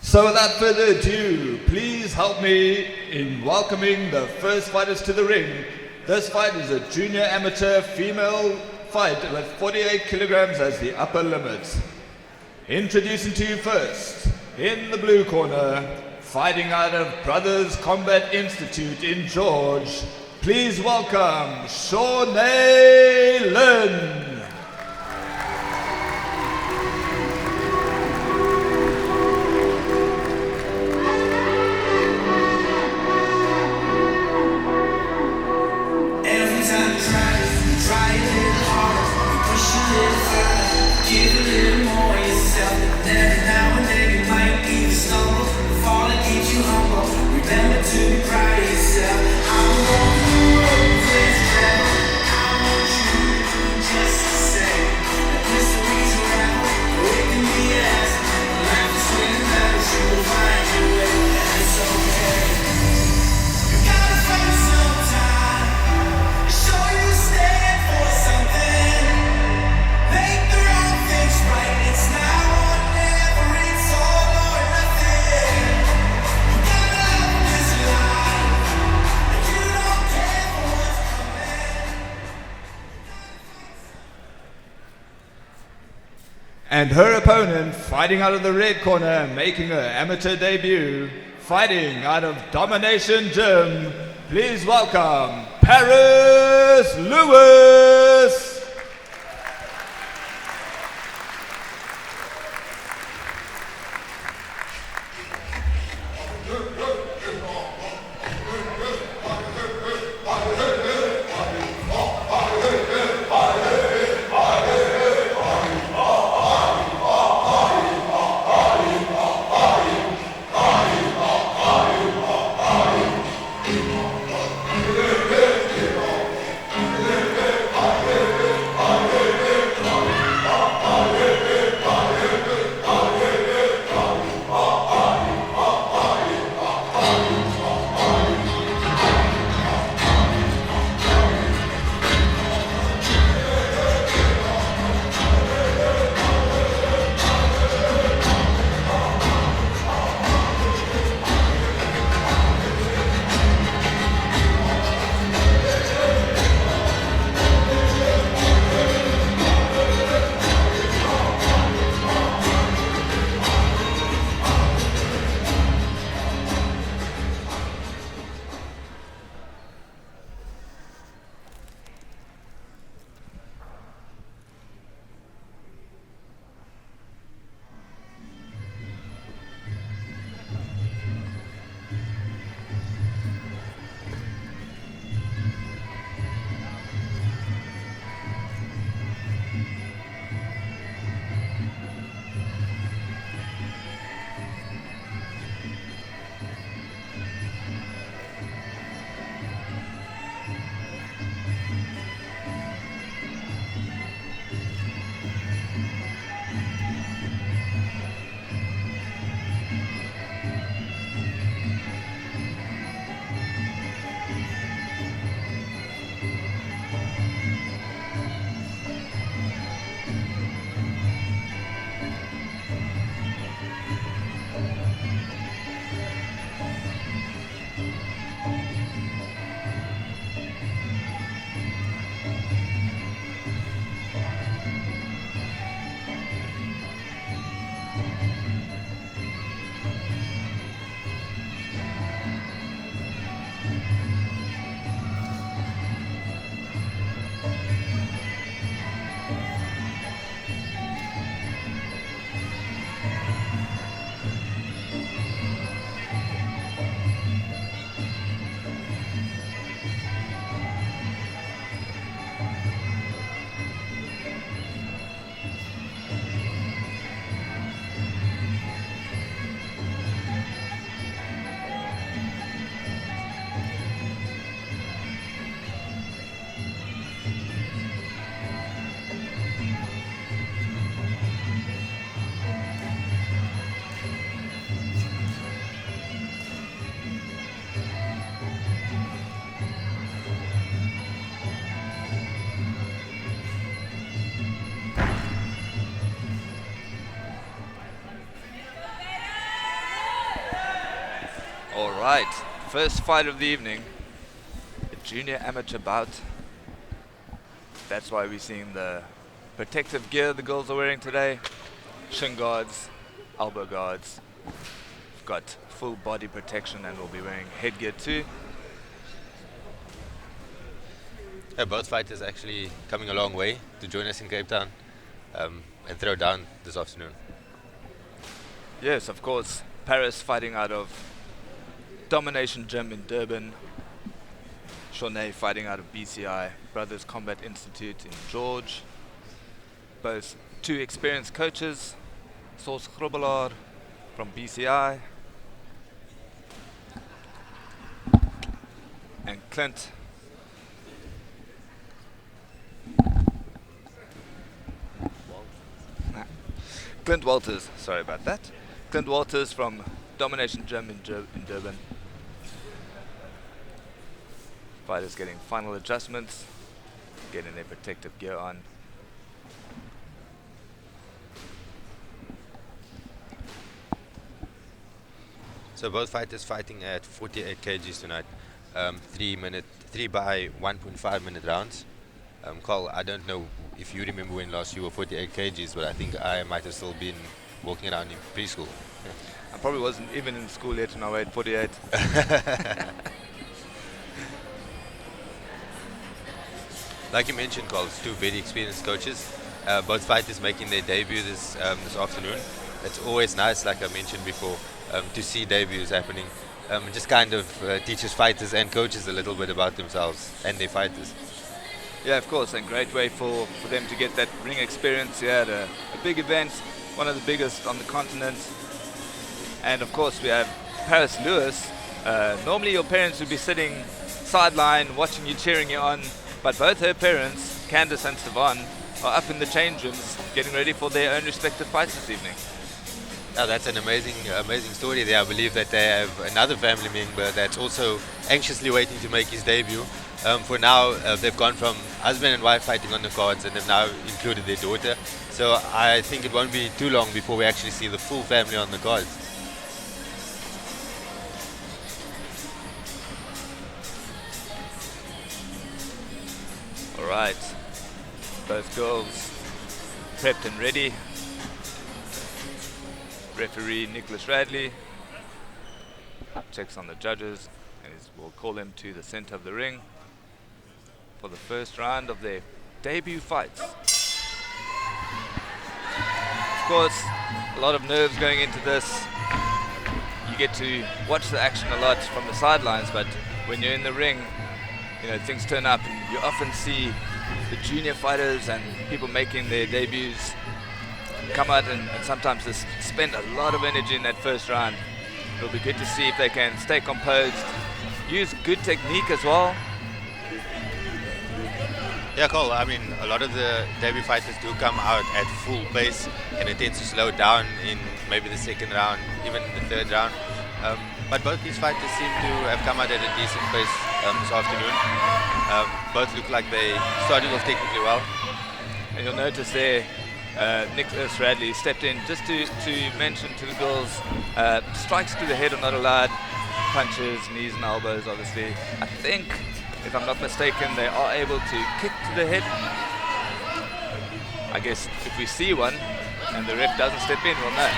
So without further ado, please help me in welcoming the first fighters to the ring. This fight is a junior amateur female fight with 48 kilograms as the upper limit. Introducing to you first, in the blue corner, fighting out of Brothers Combat Institute in George, please welcome Shauné Lönn. And her opponent, fighting out of the red corner, making her amateur debut, fighting out of Domination Gym, please welcome Paris Lewis. All right, first fight of the evening, a junior amateur bout. That's why we're seeing the protective gear the girls are wearing today. Shin guards, elbow guards. We've got full body protection and we'll be wearing headgear too. Yeah, both fighters actually coming a long way to join us in Cape Town and throw down this afternoon. Yes, of course. Paris fighting out of Domination Gym in Durban. Shauné fighting out of BCI, Brothers Combat Institute in George. Both two experienced coaches, Source Grobbelaar from BCI and Clint Walters, sorry about that. Clint Walters from Domination Gym in Durban. Fighters getting final adjustments, getting their protective gear on. So both fighters fighting at 48 kgs tonight, 3 by 1.5 minute rounds. Carl, I don't know if you remember when last you were 48 kgs, but I think I might have still been walking around in preschool. I probably wasn't even in school yet when I weighed 48. Like you mentioned, Carl, it's two very experienced coaches. Both fighters making their debut this afternoon. It's always nice, like I mentioned before, to see debuts happening. It just kind of teaches fighters and coaches a little bit about themselves and their fighters. Yeah, of course, and great way for them to get that ring experience. Yeah, at a big event, one of the biggest on the continent. And of course, we have Paris Lewis. Normally your parents would be sitting sideline, watching you, cheering you on, but both her parents, Candice and Sivan, are up in the change rooms, getting ready for their own respective fights this evening. Now that's an amazing story there. I believe that they have another family member that's also anxiously waiting to make his debut. For now, they've gone from husband and wife fighting on the cards and they've now included their daughter. So I think it won't be too long before we actually see the full family on the cards. All right, both girls prepped and ready. Referee Nicholas Radley checks on the judges and will call them to the center of the ring for the first round of their debut fights. Of course, a lot of nerves going into this. You get to watch the action a lot from the sidelines, but when you're in the ring, you know, things turn up and you often see the junior fighters and people making their debuts come out and sometimes just spend a lot of energy in that first round. It'll be good to see if they can stay composed, use good technique as well. Yeah, Cole, I mean, a lot of the debut fighters do come out at full pace and it tends to slow down in maybe the second round, even the third round. But both these fighters seem to have come out at a decent pace this afternoon. Both look like they started off technically well. And you'll notice there, Nicholas Radley stepped in just to mention to the girls, strikes to the head are not allowed, punches, knees and elbows obviously. I think, if I'm not mistaken, they are able to kick to the head. I guess if we see one and the ref doesn't step in, we'll know.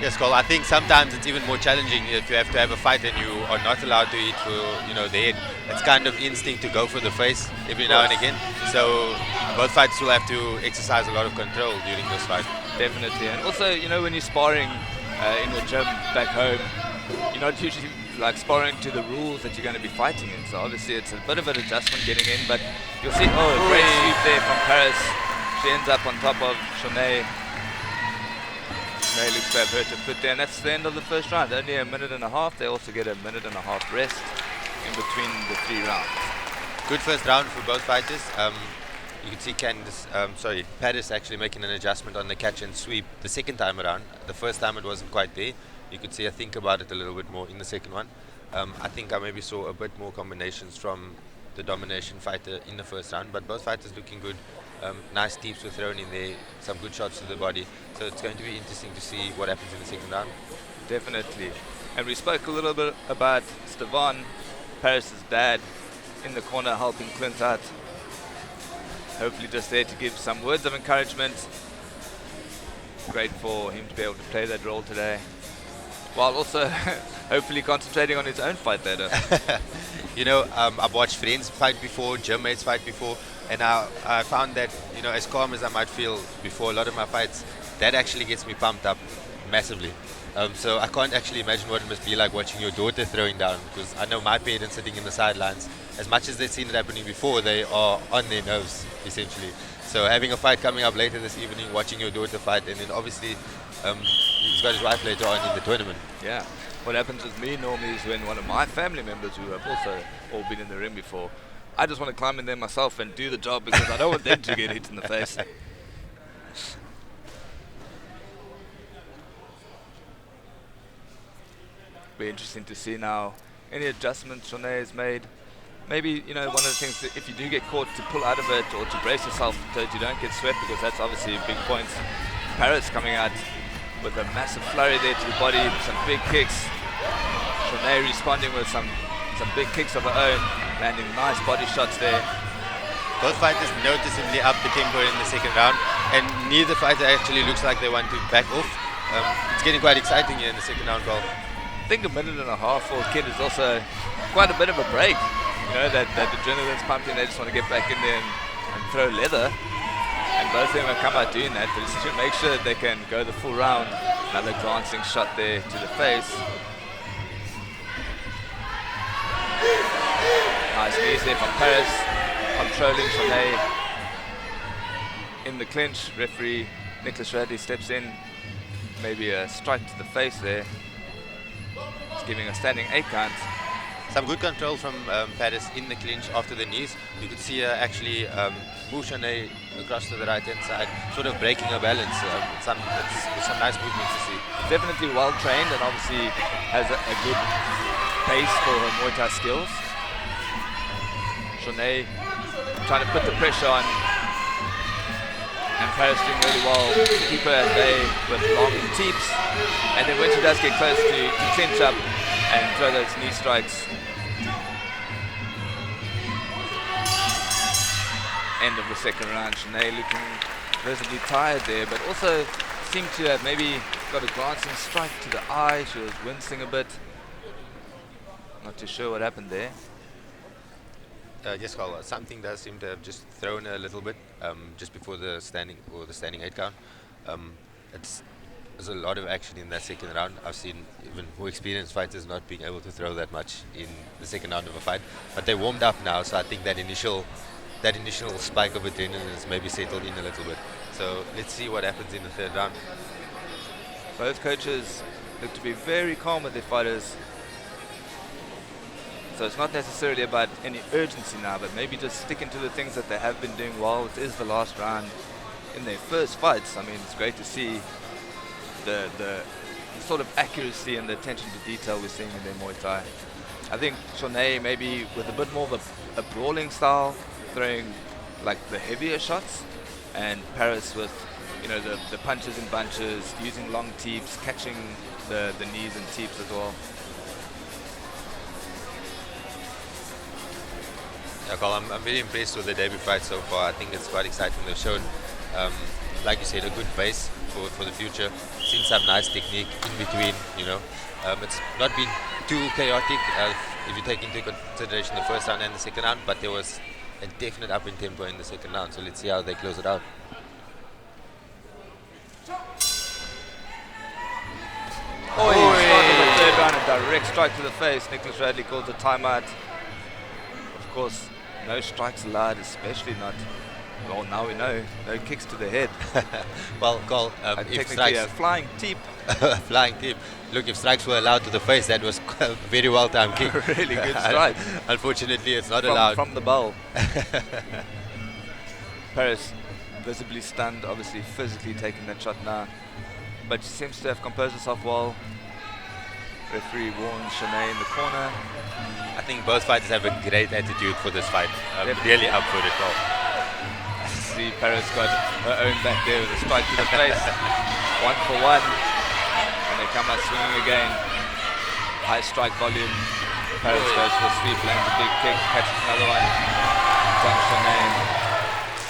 Yes, Cole, I think sometimes it's even more challenging if you have to have a fight and you are not allowed to eat for, the head. It's kind of instinct to go for the face every now and again. So both fighters will have to exercise a lot of control during this fight. Definitely. And also, when you're sparring in your gym back home, you're not usually like sparring to the rules that you're going to be fighting in. So obviously it's a bit of an adjustment getting in, but you'll see, great sweep there from Paris. She ends up on top of Shauné. They looks to have hurt her foot there, and that's the end of the first round. Only a minute and a half. They also get a minute and a half rest in between the 3 rounds. Good first round for both fighters. You can see Paris actually making an adjustment on the catch and sweep the second time around. The first time it wasn't quite there. You could see, I think about it a little bit more in the second one. I think I maybe saw a bit more combinations from the Domination fighter in the first round, but both fighters looking good. Nice teeps were thrown in there, some good shots to the body. So it's going to be interesting to see what happens in the second round. definitely. And we spoke a little bit about Stevan, Paris' dad, in the corner helping Clint out. Hopefully just there to give some words of encouragement. Great for him to be able to play that role today, while also hopefully concentrating on his own fight later. You know, I've watched friends fight before, gym mates fight before, and I found that, you know, as calm as I might feel before a lot of my fights, that actually gets me pumped up massively. So I can't actually imagine what it must be like watching your daughter throwing down, because I know my parents sitting in the sidelines, as much as they've seen it happening before, they are on their nerves, essentially. So having a fight coming up later this evening, watching your daughter fight, and then obviously he's got his wife later on in the tournament. Yeah. What happens with me normally is when one of my family members who have also all been in the ring before, I just want to climb in there myself and do the job because I don't want them to get hit in the face. Be interesting to see now any adjustments Shauné has made. Maybe, you know, one of the things that if you do get caught, to pull out of it or to brace yourself so that you don't get swept, because that's obviously big points. Paris coming out with a massive flurry there to the body, some big kicks. Shauné responding with some big kicks of her own, landing nice body shots there. Both fighters noticeably up the tempo in the second round, and neither fighter actually looks like they want to back off. It's getting quite exciting here in the second round, Carl. I think a minute and a half for a kid is also quite a bit of a break. You know, that adrenaline's pumping, they just want to get back in there and throw leather. And both of them have come out doing that, but just to make sure that they can go the full round. Another glancing shot there to the face. Nice knees there from Paris, controlling Shauné. In the clinch, referee Nicholas Radley steps in. Maybe a strike to the face there. He's giving a standing 8 count. Some good control from Paris in the clinch after the knees. You could see her actually move Shauné across to the right-hand side, sort of breaking her balance. It's some nice movements to see. Definitely well trained and obviously has a good base for her Muay Thai skills. Shauné trying to put the pressure on, and Paris doing really well to keep her at bay with long teeps, and then when she does get close to clinch up and throw those knee strikes. End of the second round, Shauné looking visibly tired there, but also seemed to have maybe got a glancing strike to the eye. She was wincing a bit. Not too sure what happened there. Yes, Carl, something does seem to have just thrown her a little bit just before the standing 8 count. There's a lot of action in that second round. I've seen even more experienced fighters not being able to throw that much in the second round of a fight, but they warmed up now, so I think that initial spike of adrenaline has maybe settled in a little bit. So let's see what happens in the third round. Both coaches look to be very calm with their fighters. So it's not necessarily about any urgency now, but maybe just sticking to the things that they have been doing well. It is the last round in their first fights. I mean, it's great to see the sort of accuracy and the attention to detail we're seeing in their Muay Thai. I think Shauné maybe with a bit more of a brawling style, throwing like the heavier shots, and Paris with, you know, the punches and bunches, using long teeps, catching the knees and teeps as well. Yeah, Carl, I'm very impressed with the debut fight so far. I think it's quite exciting. They've shown, like you said, a good base for the future. Seen some nice technique in between, you know. It's not been too chaotic if you take into consideration the first round and the second round, but there was a definite up in tempo in the second round. So let's see how they close it out. Oh, he started the third round, a direct strike to the face. Nicholas Radley calls a timeout. Of course, no strikes allowed, especially not, well, now we know, no kicks to the head. Well, Carl, if technically strikes, a flying teep. flying teep. Look, if strikes were allowed to the face, that was a very well-timed kick. Really good strike. Unfortunately, it's not allowed. From the bell. Paris visibly stunned, obviously physically taking that shot now, but she seems to have composed herself well. Referee warns Shauné in the corner. I think both fighters have a great attitude for this fight. Really up for it all. See, Paris got her own back there with a strike to the face. 1 for 1. And they come out swinging again. High strike volume. Paris goes for a sweep, lands a big kick, catches another one. Thanks, Shauné.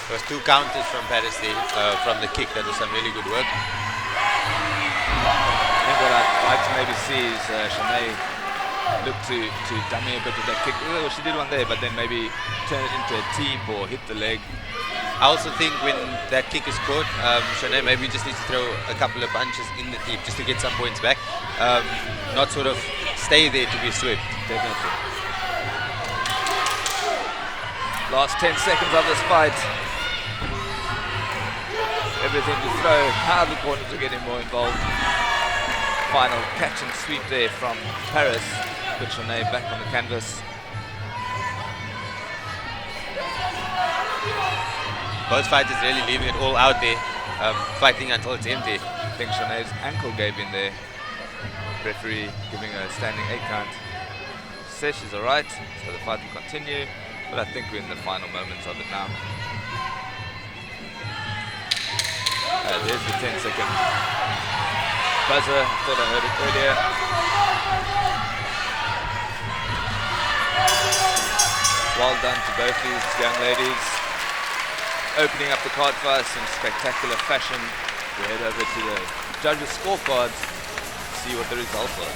There was 2 counters from Paris there, from the kick. That was some really good work. I think what I'd like to maybe see is Shauné look to dummy a bit with that kick. Well, she did one there, but then maybe turn it into a teep or hit the leg. I also think when that kick is caught, Shauné maybe just needs to throw a couple of punches in the teep just to get some points back. Not sort of stay there to be swept. Definitely. Last 10 seconds of this fight. Everything to throw. How the corners are getting more involved. Final catch and sweep there from Paris. Put Shauné back on the canvas. Both fighters really leaving it all out there, fighting until it's empty. I think Shauné's ankle gave in there. Referee giving her a standing 8 count. Says she's alright, so the fight will continue, but I think we're in the final moments of it now. There's the 10-second buzzer. I thought I heard it earlier. Well done to both these young ladies. Opening up the card for us in spectacular fashion. We head over to the judges' scorecards to see what the result was.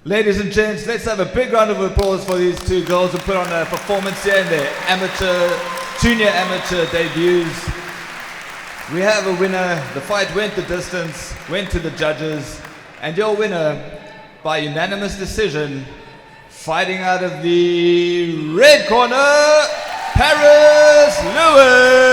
Ladies and gents, let's have a big round of applause for these 2 girls who put on a performance here in their junior amateur debuts. We have a winner. The fight went the distance, went to the judges, and your winner by unanimous decision, fighting out of the red corner, Paris Lewis.